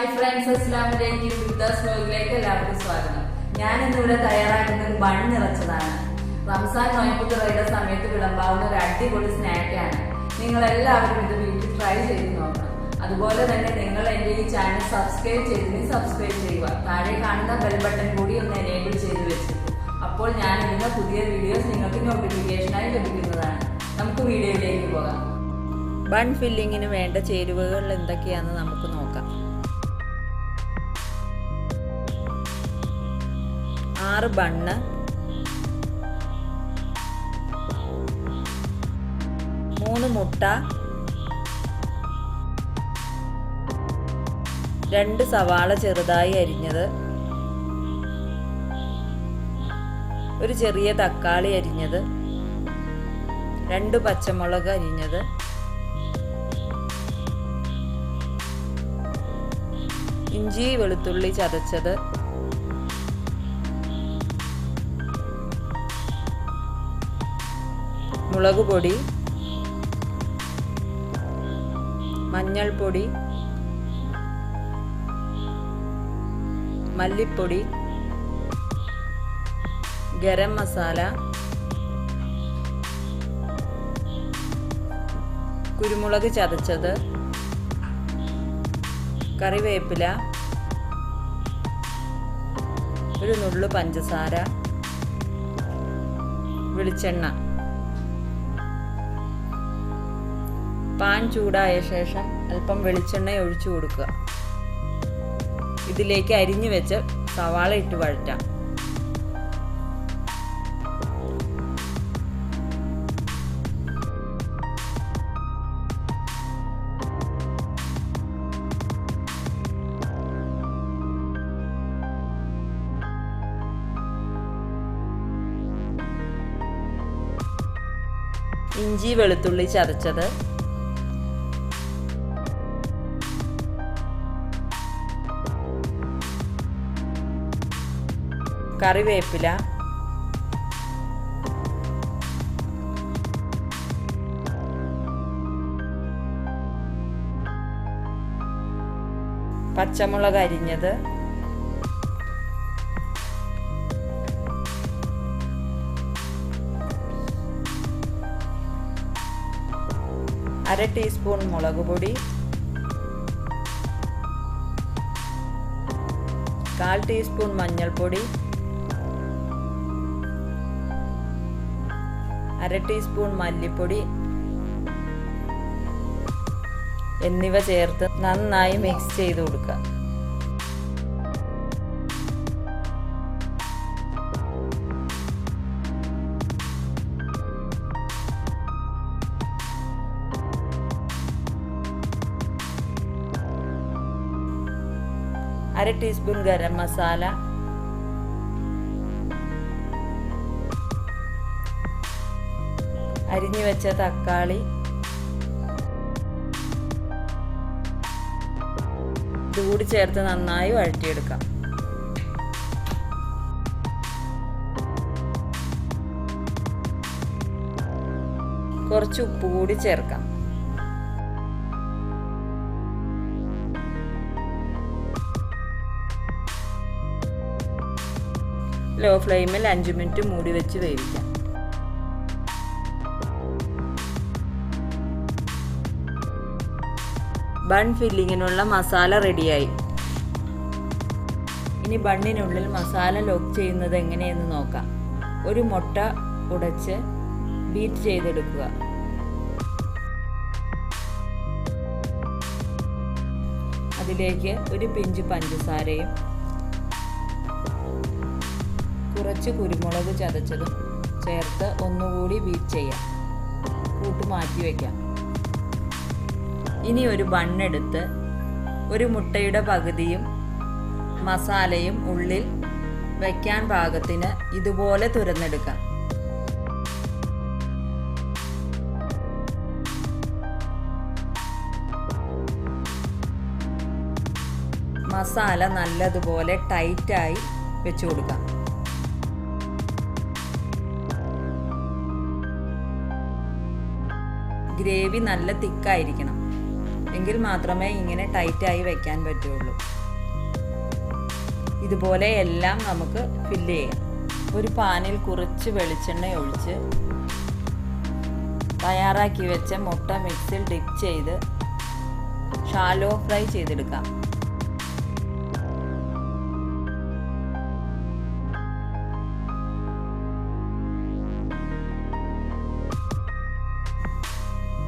Hi friends, അസ്സലാമലൈക്കും. വിദ്യാസ് വ്ലോഗിലേക്ക് എല്ലാവർക്കും സ്വാഗതം. ഞാൻ ഇന്നിവിടെ തയ്യാറാക്കുന്ന ഒരു ബൺ നിറച്ചതാണ്. റംസാൻ നോയമ്പ് തുറയുടെ സമയത്ത് വിളമ്പാവുന്ന ഒരു അടിപൊളി സ്നാക്കാണ്. നിങ്ങൾ എല്ലാവരും ഇത് വീട്ടിൽ ട്രൈ ചെയ്ത് നോക്കണം. അതുപോലെ തന്നെ നിങ്ങൾ എൻ്റെ ഈ ചാനൽ സബ്സ്ക്രൈബ് ചെയ്യുക. താഴെ കാണുന്ന ബെൽ ബട്ടൺ കൂടി ഒന്ന് എനേബിൾ ചെയ്ത് വെച്ചിട്ടു. അപ്പോൾ ഞാൻ ഇടുന്ന പുതിയ വീഡിയോസ് നിങ്ങൾക്ക് നോട്ടിഫിക്കേഷനായി ലഭിക്കുന്നതാണ്. നമുക്ക് വീഡിയോയിലേക്ക് പോകാം. ബൺ ഫില്ലിങ്ങിന് വേണ്ട ചേരുവകൾ എന്തൊക്കെയാണെന്ന് നമുക്ക് നോക്കാം. 6 ബണ്ണ്, 3 മുട്ട, 2 സവാള ചെറുതായി അരിഞ്ഞത്, ഒരു ചെറിയ തക്കാളി അരിഞ്ഞത്, 2 പച്ചമുളക് അരിഞ്ഞത്, ഇഞ്ചി വെളുത്തുള്ളി ചതച്ചത്, മുളക് പൊടി, മഞ്ഞൾപ്പൊടി, മല്ലിപ്പൊടി, ഗരം മസാല, കുരുമുളക് ചതച്ചത്, കറിവേപ്പില, ഒരു നുള്ളു പഞ്ചസാര, വെളിച്ചെണ്ണ. പാൻ ചൂടായ ശേഷം അല്പം വെളിച്ചെണ്ണ ഒഴിച്ചു കൊടുക്കുക. ഇതിലേക്ക് അരിഞ്ഞു വെച്ച സവാള ഇട്ട് വഴറ്റാം. ഇഞ്ചി വെളുത്തുള്ളി ചതച്ചത്, കറിവേപ്പില, പച്ചമുളക് അരിഞ്ഞത്, അര ടീസ്പൂൺ മുളക് പൊടി, 1/4 ടീസ്പൂൺ മഞ്ഞൾപ്പൊടി, 1/2 ടീസ്പൂൺ മല്ലിപ്പൊടി എന്നിവ ചേർത്ത് നന്നായി മിക്സ് ചെയ്ത് കൊടുക്കുക. അര ടീസ്പൂൺ ഗരം മസാല, അരിഞ്ഞു വെച്ച തക്കാളി, ഇതുകൂടി ചേർത്ത് നന്നായി വഴറ്റിയെടുക്കാം. കുറച്ച് ഉപ്പ് കൂടി ചേർക്കാം. ലോ ഫ്ലെയിമിൽ 5 മിനിറ്റ് മൂടി വെച്ച് വേവിക്കാം. ബൺ ഫില്ലിങ്ങിനുള്ള മസാല റെഡിയായി. ഇനി ബണ്ണിനുള്ളിൽ മസാല ലോക്ക് ചെയ്യുന്നത് എങ്ങനെയെന്ന് നോക്കാം. ഒരു മുട്ട ഉടച്ച് ബീറ്റ് ചെയ്തെടുക്കുക. അതിലേക്ക് ഒരു പിഞ്ച് പഞ്ചസാരയും കുറച്ച് കുരുമുളക് ചതച്ചതും ചേർത്ത് ഒന്നുകൂടി ബീറ്റ് ചെയ്യാം. കൂട്ട് മാറ്റി വയ്ക്കാം. ഇനി ഒരു ബണ്ണെടുത്ത് ഒരു മുട്ടയുടെ പകുതിയും മസാലയും ഉള്ളിൽ വയ്ക്കാൻ പാകത്തിന് ഇതുപോലെ തുരന്നെടുക്കാം. മസാല നല്ലതുപോലെ ടൈറ്റായി വെച്ചു കൊടുക്കാം. ഗ്രേവി നല്ല തിക്കായിരിക്കണം. എങ്കിൽ മാത്രമേ ഇങ്ങനെ ടൈറ്റായി വയ്ക്കാൻ പറ്റുള്ളൂ. ഇതുപോലെ എല്ലാം നമുക്ക് ഫില്ല് ചെയ്യാം. ഒരു പാനിൽ കുറച്ച് വെളിച്ചെണ്ണ ഒഴിച്ച് തയ്യാറാക്കി വെച്ച മുട്ട മിക്സിൽ ഡിപ്പ് ചെയ്ത് ഷാലോ ഫ്രൈ ചെയ്തെടുക്കാം.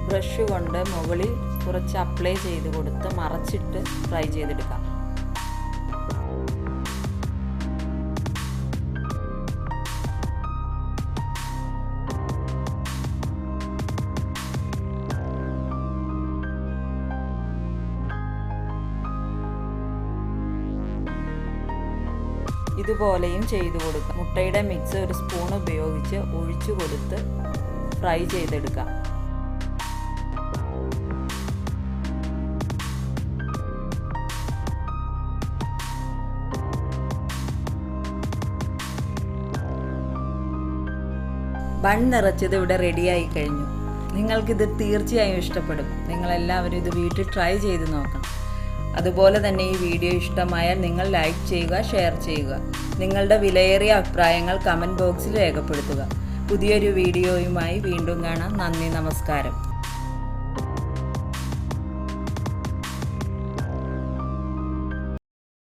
ബ്രഷ് കൊണ്ട് മുകളിൽ കുറച്ച് അപ്ലൈ ചെയ്ത് കൊടുത്ത് മറച്ചിട്ട് ഫ്രൈ ചെയ്തെടുക്കാം. ഇതുപോലെയും ചെയ്തു കൊടുക്കാം. മുട്ടയുടെ മിക്സ് ഒരു സ്പൂൺ ഉപയോഗിച്ച് ഒഴിച്ചു കൊടുത്ത് ഫ്രൈ ചെയ്തെടുക്കാം. ബൺ നിറച്ചത് ഇവിടെ റെഡിയായി കഴിഞ്ഞു. നിങ്ങൾക്കിത് തീർച്ചയായും ഇഷ്ടപ്പെടും. നിങ്ങളെല്ലാവരും ഇത് വീട്ടിൽ ട്രൈ ചെയ്ത് നോക്കണം. അതുപോലെ തന്നെ ഈ വീഡിയോ ഇഷ്ടമായാൽ നിങ്ങൾ ലൈക്ക് ചെയ്യുക, ഷെയർ ചെയ്യുക. നിങ്ങളുടെ വിലയേറിയ അഭിപ്രായങ്ങൾ കമൻറ്റ് ബോക്സിൽ രേഖപ്പെടുത്തുക. പുതിയൊരു വീഡിയോയുമായി വീണ്ടും കാണാം. നന്ദി, നമസ്കാരം.